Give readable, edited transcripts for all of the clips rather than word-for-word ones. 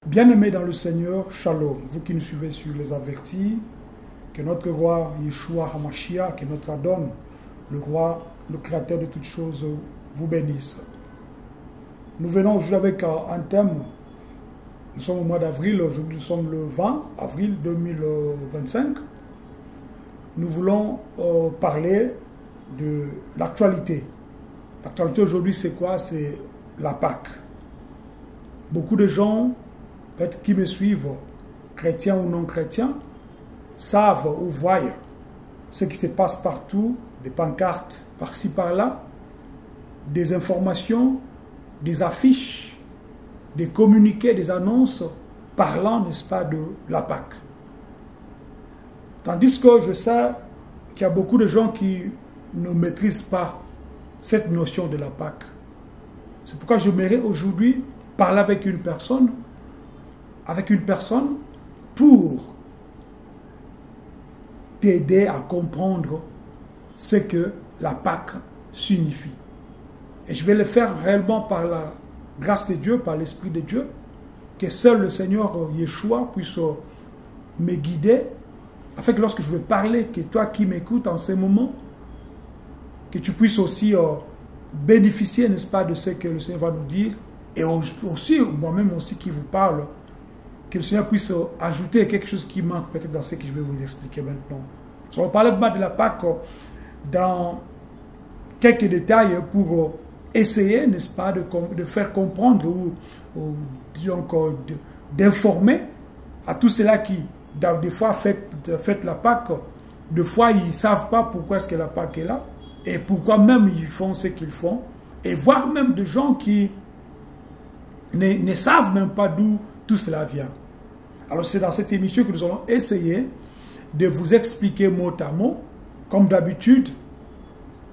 Bien-aimés dans le Seigneur, Shalom, vous qui nous suivez sur les avertis, que notre roi Yeshua HaMashiach, que notre Adon, le roi, le créateur de toutes choses, vous bénisse. Nous venons aujourd'hui avec un thème. Nous sommes au mois d'avril, aujourd'hui nous sommes le 20 avril 2025. Nous voulons parler de l'actualité. L'actualité aujourd'hui c'est quoi? C'est la Pâque. Beaucoup de gens, peut-être qui me suivent, chrétiens ou non chrétiens, savent ou voient ce qui se passe partout, des pancartes par-ci par-là, des informations, des affiches, des communiqués, des annonces parlant, n'est-ce pas, de la Pâque. Tandis que je sais qu'il y a beaucoup de gens qui ne maîtrisent pas cette notion de la Pâque. C'est pourquoi j'aimerais aujourd'hui parler avec une personne pour t'aider à comprendre ce que la Pâque signifie. Et je vais le faire réellement par la grâce de Dieu, par l'Esprit de Dieu, que seul le Seigneur Yeshua puisse me guider, afin que lorsque je vais parler, que toi qui m'écoutes en ce moment, que tu puisses aussi bénéficier, n'est-ce pas, de ce que le Seigneur va nous dire, et aussi, moi-même aussi qui vous parle, que le Seigneur puisse ajouter quelque chose qui manque peut-être dans ce que je vais vous expliquer maintenant. On va parler de la Pâque dans quelques détails pour essayer, n'est-ce pas, de faire comprendre ou d'informer à tous ceux-là qui, des fois, fêtent la Pâque. Des fois, ils ne savent pas pourquoi est-ce que la Pâque est là et pourquoi même ils font ce qu'ils font. Et voire même des gens qui ne savent même pas d'où tout cela vient. Alors c'est dans cette émission que nous allons essayer de vous expliquer mot à mot. Comme d'habitude,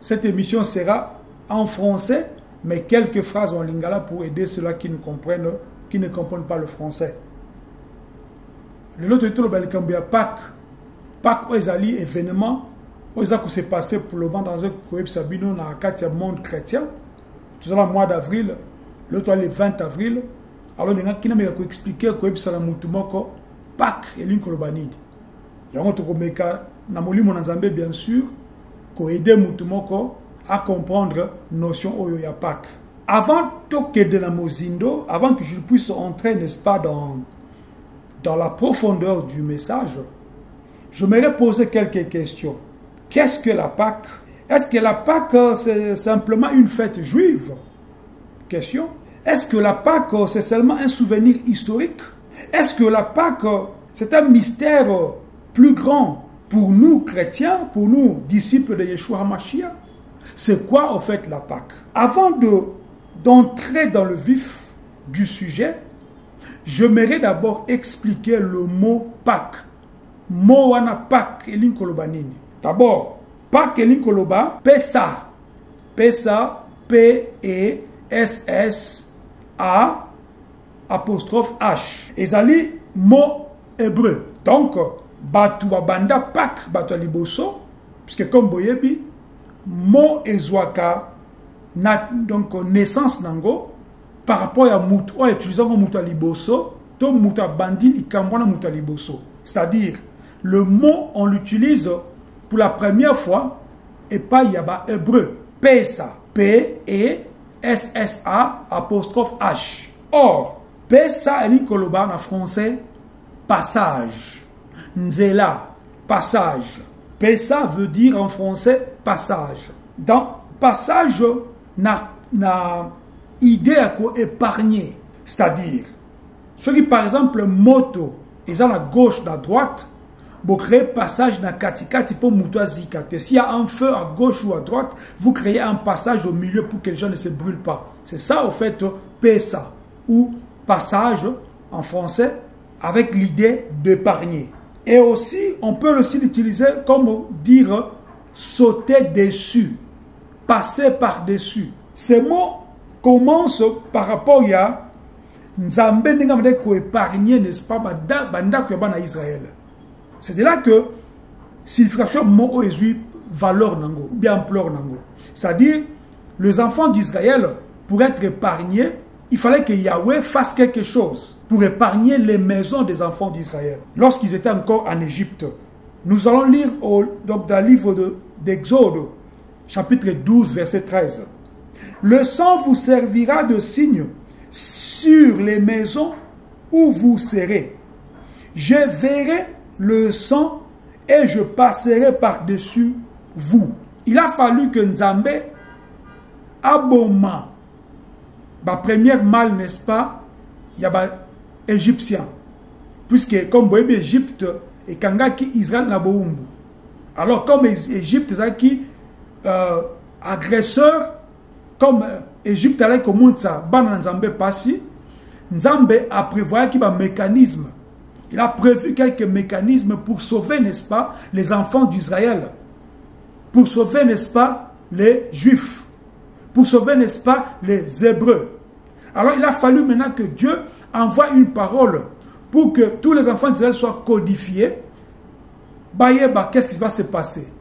cette émission sera en français, mais quelques phrases en lingala pour aider ceux-là qui ne comprennent pas le français. Le lot de tout le Balkambia Pâques ezali événement, qui s'est passé pour le moment dans un coeb sabino dans le monde chrétien. Tout ça le mois d'avril, l'autre le 20 avril. Alors les gens qui n'ont pas expliqué coeb salamutumoko Pâques et l'incolobanide. Il y a un autre meka namoli monanzambe bien sûr ko aider mutumoko à comprendre notion oyo ya Pâques. Avant de la mozindo, avant que je puisse entrer, n'est-ce pas, dans la profondeur du message, je m'aimerais poser quelques questions. Qu'est-ce que la Pâque? Est-ce que la Pâque c'est simplement une fête juive? Question. Est-ce que la Pâque c'est seulement un souvenir historique? Est-ce que la Pâque c'est un mystère plus grand pour nous chrétiens, pour nous disciples de Yeshua HaMashiach? C'est quoi en fait la Pâque? Avant d'entrer dans le vif du sujet, j'aimerais d'abord expliquer le mot Pâque. Moana Pâque elin kolobanini. D'abord, Pâque elin koloba, Pessa. Pessa, P-E-S-S-A apostrophe H. Ezali mot hébreu. Donc, Batu Banda Pâque, Batu Liboso, puisque comme Boyebi, mot ezwaka, donc naissance nango, par rapport à Moutou, en utilisant Mouta Liboso, to Mouta Bandi, Ikambwana Mouta Liboso. C'est-à-dire, le mot, on l'utilise pour la première fois, et pas Yaba hébreu. Pessa, P-E-S-S-A apostrophe H. Or, Pessa et Nikoloba en français, passage. Nzela, passage. Pessa veut dire en français passage. Dans passage, na idée à quoi épargner. C'est-à-dire, ceux qui par exemple moto, ils ont la gauche, la droite, vous créez passage dans katikati pour mouto zikate. S'il y a un feu à gauche ou à droite, vous créez un passage au milieu pour que les gens ne se brûlent pas. C'est ça au fait Pessa ou passage en français avec l'idée d'épargner. Et aussi, on peut aussi l'utiliser comme dire sauter dessus, passer par-dessus. Ces mots commencent par rapport à Nzambe n'engamde ko épargner, n'est-ce pas, banda ko bana Israël. C'est de là que signification mot est valeur nango, bien ampleur nango. C'est-à-dire les enfants d'Israël pour être épargné, il fallait que Yahweh fasse quelque chose pour épargner les maisons des enfants d'Israël. Lorsqu'ils étaient encore en Égypte, nous allons lire donc, dans le livre d'Exode, chapitre 12, verset 13. Le sang vous servira de signe sur les maisons où vous serez. Je verrai le sang et je passerai par-dessus vous. Il a fallu que Nzambe aboma la première mal, n'est-ce pas, il y a égyptien. Puisque comme vous Égypte et Kangaki Israël na boumbu. Alors comme Égypte est agresseur, comme Égypte allait comme ça, ban Nzambe passi, Nzambe a prévu qu'il y a un mécanisme. Il a prévu quelques mécanismes pour sauver, n'est-ce pas, les enfants d'Israël. Pour sauver, n'est-ce pas, les Juifs. Pour sauver, n'est-ce pas, les Hébreux. Alors il a fallu maintenant que Dieu envoie une parole pour que tous les enfants d'Israël soient codifiés. Qu'est-ce qui va se passer?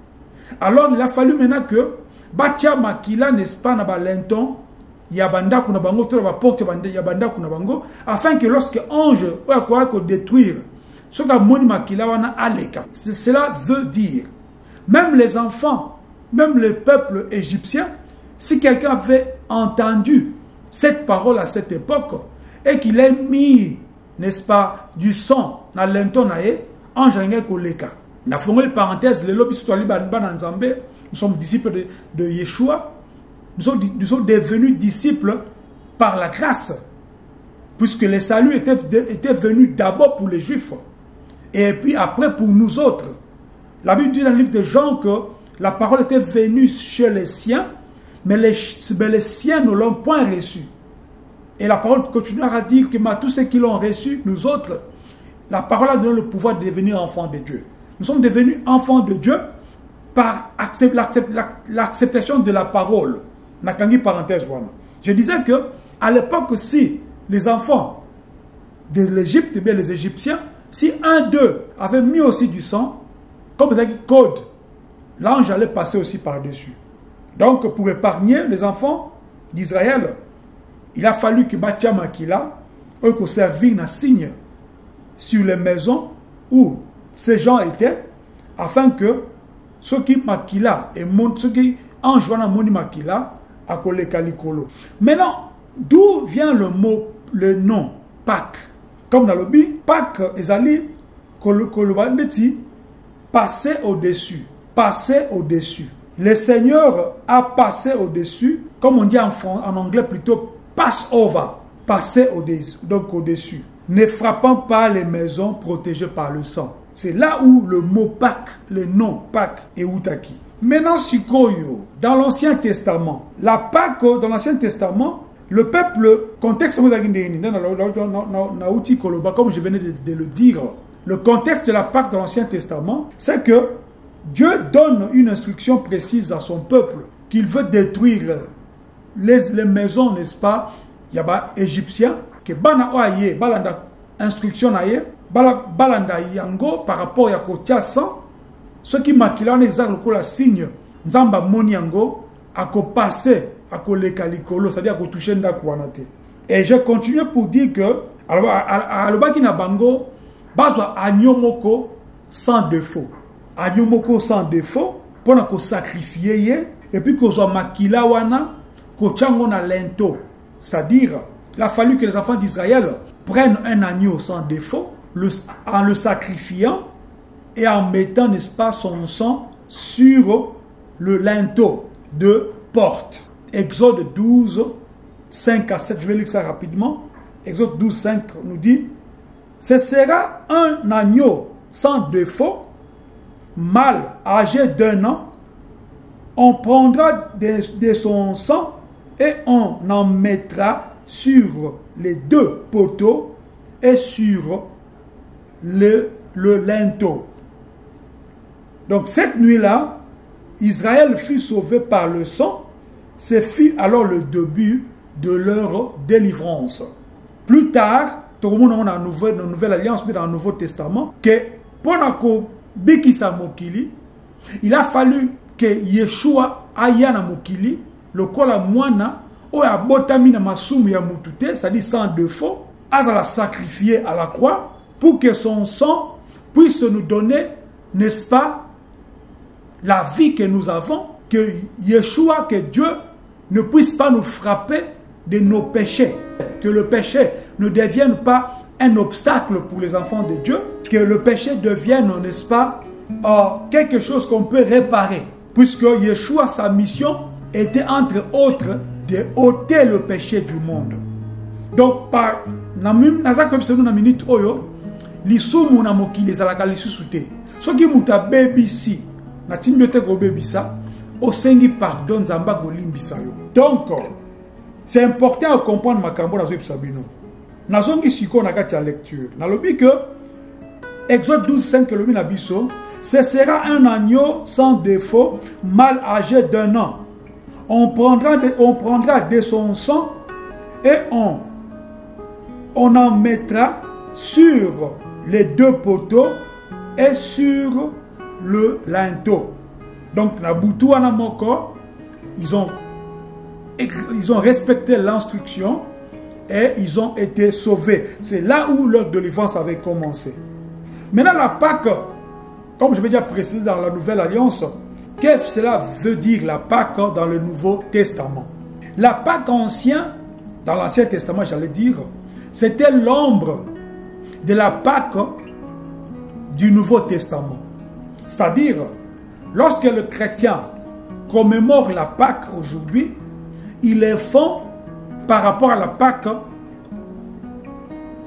Alors il a fallu maintenant que Batia Makila, n'est-ce pas, na balenton, Yabanda kuna bango, tout la porte Yabanda kuna bango, afin que lorsque ange va détruire, ce que Moni Makila wana aleka. Cela veut dire, même les enfants, même le peuple égyptien, si quelqu'un avait entendu cette parole à cette époque et qu'il ait mis, n'est-ce pas, du sang dans l'entonae, ange n'a koleka. Na fongo les parenthèses, les lobbies nous sommes disciples de Yeshua. Nous sommes devenus disciples par la grâce, puisque le salut était venu d'abord pour les Juifs et puis après pour nous autres. La Bible dit dans le livre de Jean que la parole était venue chez les siens, mais les siens ne l'ont point reçue. Et la parole continuera à dire que tous ceux qui l'ont reçue, nous autres, la parole a donné le pouvoir de devenir enfants de Dieu. Nous sommes devenus enfants de Dieu par l'acceptation de la parole. Parenthèse, voilà. Je disais que à l'époque, si les enfants de l'Égypte, bien les Égyptiens, si un d'eux avait mis aussi du sang, comme vous avez dit code, l'ange allait passer aussi par-dessus. Donc, pour épargner les enfants d'Israël, il a fallu que Batia Makila, eux qui servir un signe sur les maisons où ces gens étaient, afin que ceux qui Makila et ceux qui enjoignent Moni Makila, à Kolekalikolo. Maintenant, d'où vient le mot, le nom Pâques? Comme dans le Bible, Pâques, Ezali, Kolobandeti, passer au-dessus. Passer au-dessus. Le Seigneur a passé au-dessus, comme on dit en anglais plutôt, pass over. Passer au-dessus. Donc au-dessus. Ne frappant pas les maisons protégées par le sang. C'est là où le mot Pâques, le nom Pâques est Outaki. Maintenant, Sikoyo, dans l'Ancien Testament, la Pâque, dans l'Ancien Testament, le peuple, contexte, comme je venais de le dire, le contexte de la Pâque dans l'Ancien Testament, c'est que Dieu donne une instruction précise à son peuple, qu'il veut détruire les maisons, n'est-ce pas, égyptiens, que Bana Oaye, Balanda, instruction Aye, Balanda Yango, par rapport à Kotia 100, ce qui makila on exact le signe nzamba moniango ako passer ako lekalikolo, c'est-à-dire ako toucher ndakwanate. Et je continue pour dire que alors alobaki na bango bazwa anyomoko sans défaut. Anyomoko sans défaut pour ko sacrifier ye et puis ko zo makila wana ko chango na lento. C'est-à-dire il a fallu que les enfants d'Israël prennent un agneau sans défaut en le sacrifiant et en mettant, n'est-ce pas, son sang sur le linteau de porte. Exode 12, 5 à 7, je vais lire ça rapidement. Exode 12, 5 nous dit, ce sera un agneau sans défaut, mâle, âgé d'1 an. On prendra de son sang et on en mettra sur les 2 poteaux et sur le linteau. Donc cette nuit-là, Israël fut sauvé par le sang. Ce fut alors le début de leur délivrance. Plus tard, tout le monde a une nouvelle alliance, mais dans le Nouveau Testament, que pendant Bikisa Mokili, il a fallu que Yeshua aya na Mokili, le kola mwana, oyo abotami na masumu ya mutu te, c'est-à-dire sans défaut, azala sacrifié à la croix pour que son sang puisse nous donner, n'est-ce pas, la vie que nous avons, que Yeshua, que Dieu ne puisse pas nous frapper de nos péchés, que le péché ne devienne pas un obstacle pour les enfants de Dieu, que le péché devienne, n'est-ce pas, quelque chose qu'on peut réparer, puisque Yeshua, sa mission était entre autres de ôter le péché du monde. Donc, par na minute oyo, lisumu na mokili ezalaka lisusu te. Soki muta bebisi, na timiote ko bebisa, osengi pardon nzamba kolimbisa yo. Donc, c'est important de comprendre makambo na zo ebisabino. Na zongi siko na kati ya lecture. Na lobi que Exode 12:5 lobi na biso, ce sera un agneau sans défaut, mal âgé d'1 an. On prendra de son sang et on en mettra sur les 2 poteaux et sur le linteau. Donc, Nabutu Anamoko, ils ont respecté l'instruction et ils ont été sauvés. C'est là où leur délivrance avait commencé. Maintenant, la Pâque, comme je l'ai déjà précisé dans la Nouvelle Alliance, qu'est-ce que cela veut dire la Pâque dans le Nouveau Testament? La Pâque ancienne, dans l'Ancien Testament, j'allais dire, c'était l'ombre de la Pâque du Nouveau Testament. C'est-à-dire, lorsque le chrétien commémore la Pâque aujourd'hui, ils le font par rapport à la Pâque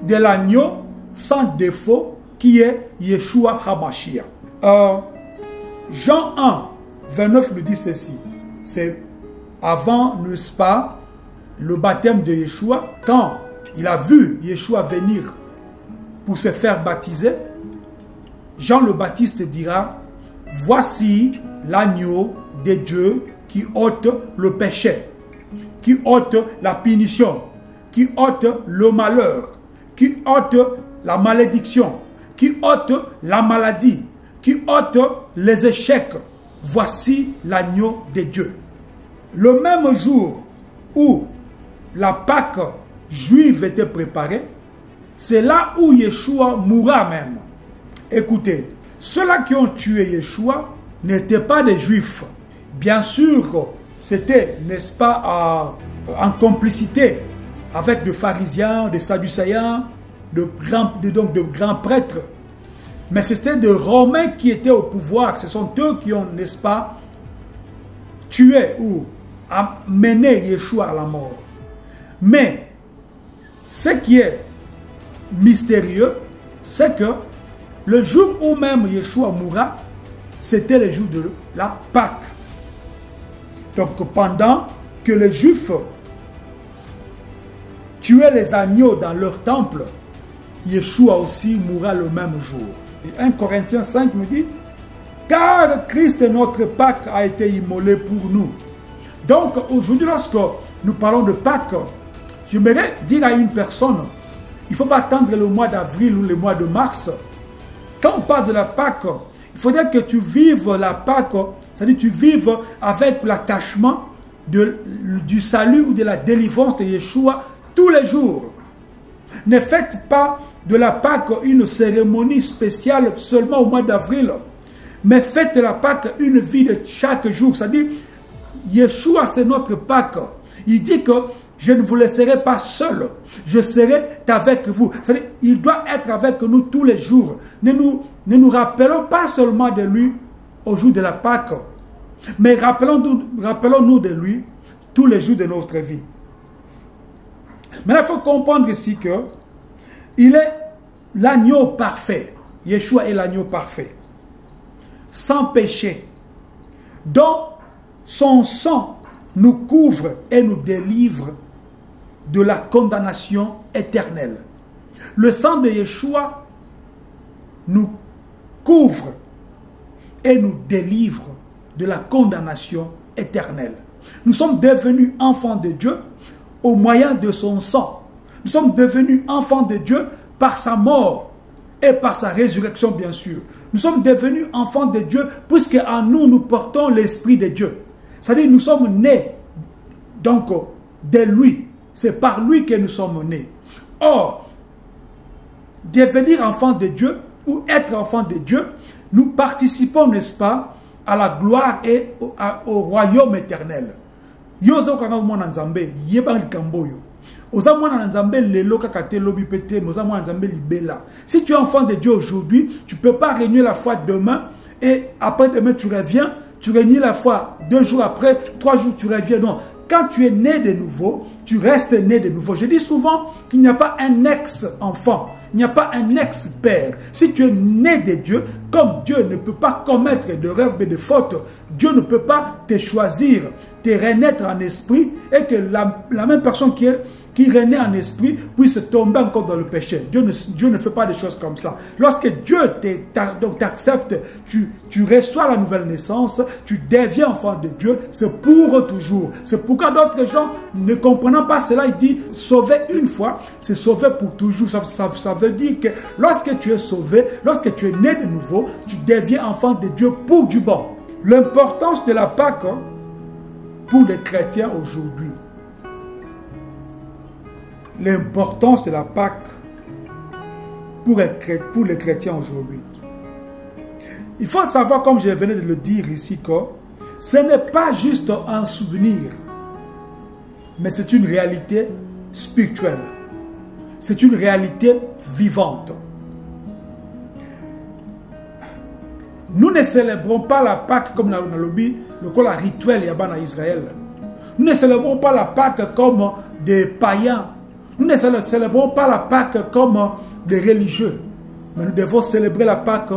de l'agneau sans défaut qui est Yeshua HaMashiach. Jean 1, 29 nous dit ceci. C'est avant, n'est-ce pas, le baptême de Yeshua, quand il a vu Yeshua venir pour se faire baptiser, Jean le Baptiste dira, voici l'agneau de Dieu qui ôte le péché, qui ôte la punition, qui ôte le malheur, qui ôte la malédiction, qui ôte la maladie, qui ôte les échecs. Voici l'agneau de Dieu. Le même jour où la Pâque juive était préparée, c'est là où Yeshua mourra même. Écoutez, ceux-là qui ont tué Yeshua n'étaient pas des juifs. Bien sûr, c'était, n'est-ce pas, en complicité avec des pharisiens, des sadducéens, de grands prêtres. Mais c'était des Romains qui étaient au pouvoir. Ce sont eux qui ont, n'est-ce pas, tué ou mené Yeshua à la mort. Mais ce qui est mystérieux, c'est que le jour où même Yeshua mourra, c'était le jour de la Pâque. Donc pendant que les Juifs tuaient les agneaux dans leur temple, Yeshua aussi mourra le même jour. Et 1 Corinthiens 5 me dit, car Christ notre Pâque a été immolé pour nous. Donc aujourd'hui, lorsque nous parlons de Pâques, j'aimerais dire à une personne, il ne faut pas attendre le mois d'avril ou le mois de mars. Quand on parle de la Pâque, il faudrait que tu vives la Pâque, c'est-à-dire que tu vives avec l'attachement du salut ou de la délivrance de Yeshua tous les jours. Ne faites pas de la Pâque une cérémonie spéciale seulement au mois d'avril, mais faites de la Pâque une vie de chaque jour. C'est-à-dire, Yeshua c'est notre Pâque. Il dit que je ne vous laisserai pas seul, je serai avec vous. C'est-à-dire, il doit être avec nous tous les jours. Ne nous rappelons pas seulement de lui au jour de la Pâque, mais rappelons-nous de lui tous les jours de notre vie. Maintenant, il faut comprendre ici que il est l'agneau parfait. Yeshua est l'agneau parfait, sans péché, dont son sang nous couvre et nous délivre de la condamnation éternelle. Le sang de Yeshua nous couvre et nous délivre de la condamnation éternelle. Nous sommes devenus enfants de Dieu au moyen de son sang. Nous sommes devenus enfants de Dieu par sa mort et par sa résurrection, bien sûr. Nous sommes devenus enfants de Dieu puisque en nous, nous portons l'Esprit de Dieu. C'est-à-dire nous sommes nés donc de lui. C'est par lui que nous sommes nés. Or, devenir enfant de Dieu ou être enfant de Dieu, nous participons, n'est-ce pas, à la gloire et au royaume éternel. Yozo kanga mwana nzambe yeba likamboyo. Oza mwana nzambe lelo kakate lobi pete, moza mwana nzambe libela. Si tu es enfant de Dieu aujourd'hui, tu ne peux pas régner la foi demain et après demain tu reviens, tu régnes la foi 2 jours après, 3 jours tu reviens. Non, quand tu es né de nouveau, tu restes né de nouveau. Je dis souvent qu'il n'y a pas un ex-enfant. Il n'y a pas un ex-père. Si tu es né de Dieu, comme Dieu ne peut pas commettre d'erreurs et de fautes, Dieu ne peut pas te choisir, te renaître en esprit et que la même personne qui renaît en esprit puisse tomber encore dans le péché. Dieu ne fait pas des choses comme ça. Lorsque Dieu t'accepte, tu reçois la nouvelle naissance, tu deviens enfant de Dieu, c'est pour toujours. C'est pourquoi d'autres gens, ne comprenant pas cela, ils disent sauver une fois, c'est sauver pour toujours. Ça veut dire que lorsque tu es sauvé, lorsque tu es né de nouveau, tu deviens enfant de Dieu pour du bon. L'importance de la Pâque pour les chrétiens aujourd'hui. L'importance de la Pâque pour les chrétiens aujourd'hui. Il faut savoir, comme je venais de le dire ici, que ce n'est pas juste un souvenir, mais c'est une réalité spirituelle. C'est une réalité vivante. Nous ne célébrons pas la Pâque comme la lobby, le rituel en Israël. Nous ne célébrons pas la Pâque comme des païens. Nous ne célébrons pas la Pâque comme des religieux. Mais nous devons célébrer la Pâque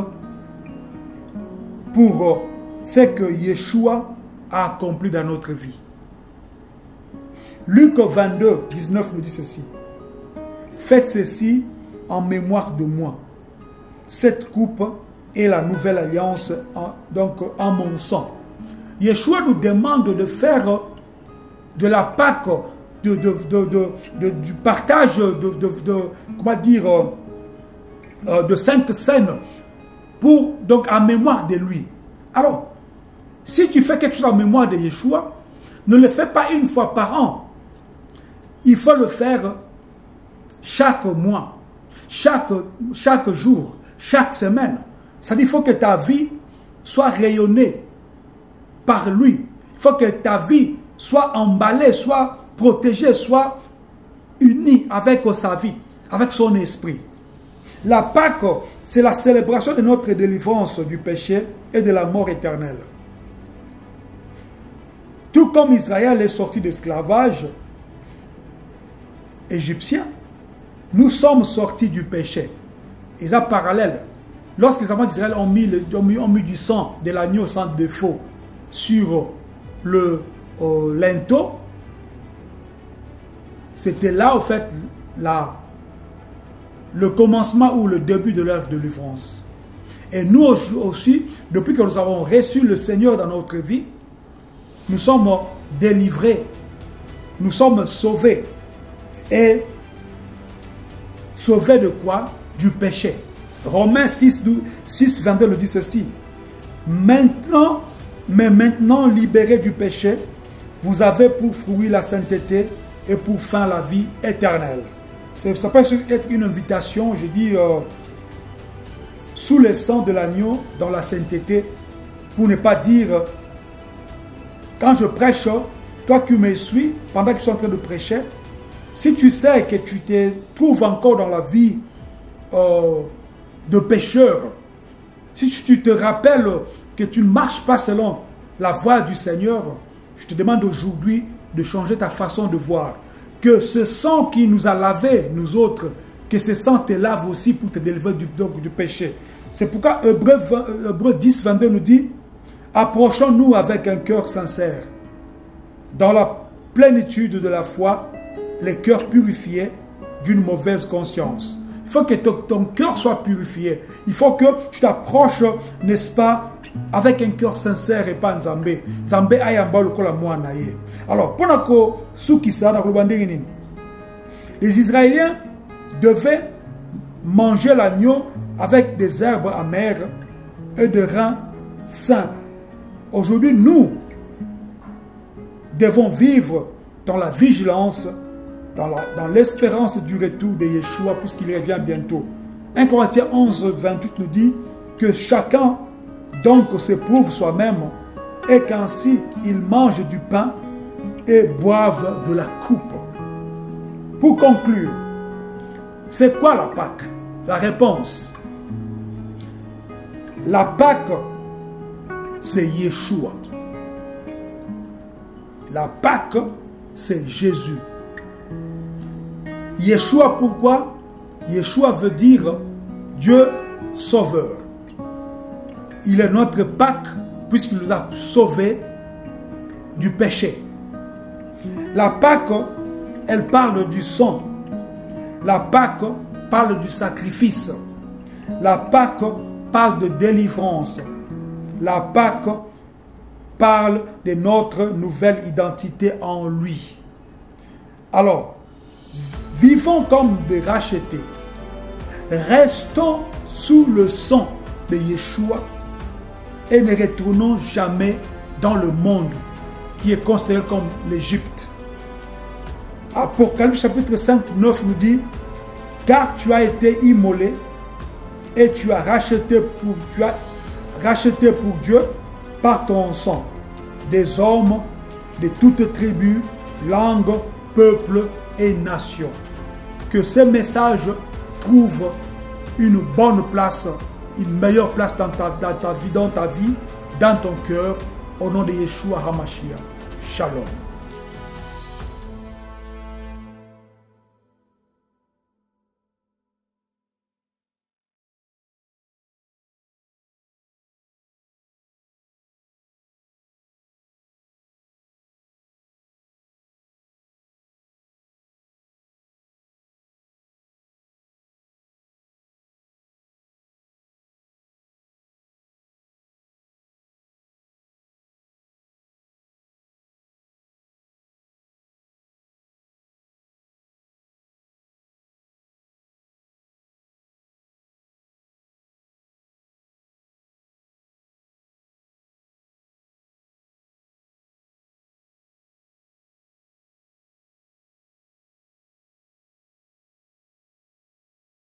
pour ce que Yeshua a accompli dans notre vie. Luc 22, 19 nous dit ceci. Faites ceci en mémoire de moi. Cette coupe est la nouvelle alliance en mon sang. Yeshua nous demande de faire de la Pâque, du partage comment dire, de Sainte Seine, donc en mémoire de lui. Alors, si tu fais quelque chose en mémoire de Yeshua, ne le fais pas une fois par an. Il faut le faire chaque mois, chaque jour, chaque semaine. C'est-à-dire qu'il faut que ta vie soit rayonnée par lui. Il faut que ta vie soit emballée, soit protégée, soit unie avec sa vie, avec son esprit. La Pâque, c'est la célébration de notre délivrance du péché et de la mort éternelle. Tout comme Israël est sorti d'esclavage égyptien, nous sommes sortis du péché. Et ça parallèle. Lorsque les enfants d'Israël ont mis du sang de l'agneau sans défaut sur le linteau, c'était là, au fait, le commencement ou le début de leur délivrance. Et nous aussi, depuis que nous avons reçu le Seigneur dans notre vie, nous sommes délivrés, nous sommes sauvés. Et sauvés de quoi? Du péché. Romains 6, 22 le dit ceci. Maintenant, libérés du péché, vous avez pour fruit la sainteté et pour fin la vie éternelle. Ça peut être une invitation, je dis, sous le sang de l'agneau, dans la sainteté, pour ne pas dire, quand je prêche, toi qui me suis, pendant que je suis en train de prêcher, si tu sais que tu te trouves encore dans la vie de pécheur, si tu te rappelles que tu ne marches pas selon la voie du Seigneur, je te demande aujourd'hui de changer ta façon de voir. Que ce sang qui nous a lavé, nous autres, que ce sang te lave aussi pour te délivrer du péché. C'est pourquoi Hébreux 10, 22 nous dit, approchons-nous avec un cœur sincère, dans la plénitude de la foi, les cœurs purifiés d'une mauvaise conscience. Il faut que ton cœur soit purifié. Il faut que tu t'approches, n'est-ce pas, avec un cœur sincère et pas Nzambé. Nzambé ayamba lokola mwana ye. Alors, pendant que les Israéliens devaient manger l'agneau avec des herbes amères et de reins sains. Aujourd'hui, nous devons vivre dans la vigilance, dans l'espérance du retour de Yeshua, puisqu'il revient bientôt. 1 Corinthiens 11, 28 nous dit que chacun donc s'éprouve soi-même et qu'ainsi il mange du pain et boive de la coupe. Pour conclure, c'est quoi la Pâque? La réponse. La Pâque, c'est Yeshua. La Pâque, c'est Jésus. Yeshua, pourquoi? Yeshua veut dire Dieu sauveur. Il est notre Pâque puisqu'il nous a sauvés du péché. La Pâque, elle parle du sang. La Pâque parle du sacrifice. La Pâque parle de délivrance. La Pâque parle de notre nouvelle identité en lui. Alors, vivons comme des rachetés. Restons sous le sang de Yeshua et ne retournons jamais dans le monde qui est considéré comme l'Égypte. Apocalypse chapitre 5, 9 nous dit: car tu as été immolé et tu as racheté pour Dieu par ton sang des hommes de toutes tribus, langues, peuples et nations. Que ces messages trouvent une bonne place, une meilleure place dans ta vie, dans ton cœur, au nom de Yeshua HaMashiach. Shalom.